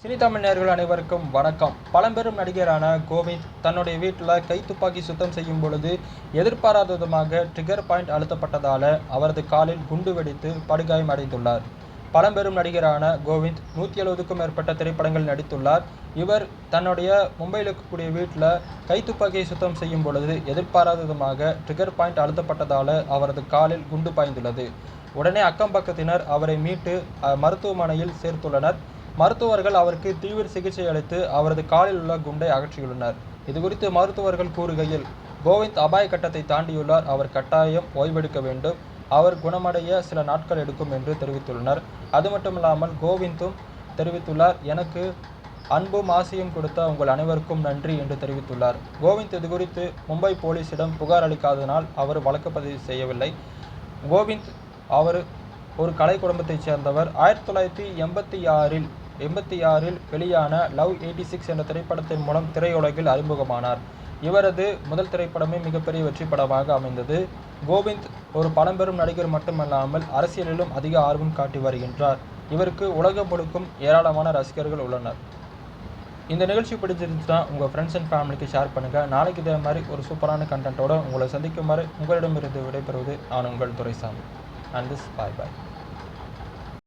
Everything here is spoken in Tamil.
சினி தமிழ் நேயர்கள் அனைவருக்கும் வணக்கம். பழம்பெரும் நடிகரான கோவிந்த் தன்னுடைய வீட்டில் கைத்துப்பாக்கி சுத்தம் செய்யும் பொழுது எதிர்பாராத விதமாக ட்ரிகர் பாயிண்ட் அழுத்தப்பட்டதால அவரது காலில் குண்டு வெடித்து படுகாயம் அடைந்துள்ளார். பழம்பெரும் நடிகரான கோவிந்த் 170க்கும் மேற்பட்ட திரைப்படங்கள் நடித்துள்ளார். இவர் தன்னுடைய மும்பையில் இருக்கக்கூடிய வீட்டில் கைத்துப்பாக்கியை சுத்தம் செய்யும் பொழுது எதிர்பாராத விதமாக ட்ரிகர் பாயிண்ட் அழுத்தப்பட்டதால அவரது காலில் குண்டு பாய்ந்துள்ளது. உடனே அக்கம் பக்கத்தினர் அவரை மீட்டு மருத்துவமனையில் சேர்த்துள்ளனர். மருத்துவர்கள் அவருக்கு தீவிர சிகிச்சை அளித்து அவரது காலில் உள்ள குண்டை அகற்றியுள்ளனர். இதுகுறித்து மருத்துவர்கள் கூறுகையில், கோவிந்த் அபாய கட்டத்தை தாண்டியுள்ளார். அவர் கட்டாயம் ஓய்வெடுக்க வேண்டும். அவர் குணமடைய சில நாட்கள் எடுக்கும் என்று தெரிவித்துள்ளனர். அது மட்டுமில்லாமல் கோவிந்தும் தெரிவித்துள்ளார், எனக்கு அன்பும் ஆசையும் கொடுத்த உங்கள் அனைவருக்கும் நன்றி என்று தெரிவித்துள்ளார். கோவிந்த் இதுகுறித்து மும்பை போலீசிடம் புகார் அளிக்காததனால் அவர் வழக்கு பதிவு செய்யவில்லை. கோவிந்த் அவர் ஒரு கலை குடும்பத்தைச் சேர்ந்தவர். 1986இல் வெளியான லவ் 86 என்ற திரைப்படத்தின் மூலம் திரையுலகில் அறிமுகமானார். இவரது முதல் திரைப்படமே மிகப்பெரிய வெற்றி படமாக அமைந்தது. கோவிந்த் ஒரு பழம்பெரும் நடிகர் மட்டுமல்லாமல் அரசியலிலும் அதிக ஆர்வம் காட்டி வருகின்றார். இவருக்கு உலகம் முழுக்கும் ஏராளமான ரசிகர்கள் உள்ளனர். இந்த நிகழ்ச்சி பிடிச்சிருந்துச்சுன்னா உங்கள் ஃப்ரெண்ட்ஸ் அண்ட் ஃபேமிலிக்கு ஷேர் பண்ணுங்கள். நாளைக்கு இதே மாதிரி ஒரு சூப்பரான கண்டென்ட்டோட உங்களை சந்திக்குமாறு உங்களிடமிருந்து விடைபெறுவது நான் உங்கள் துரைசாமி. And this bye.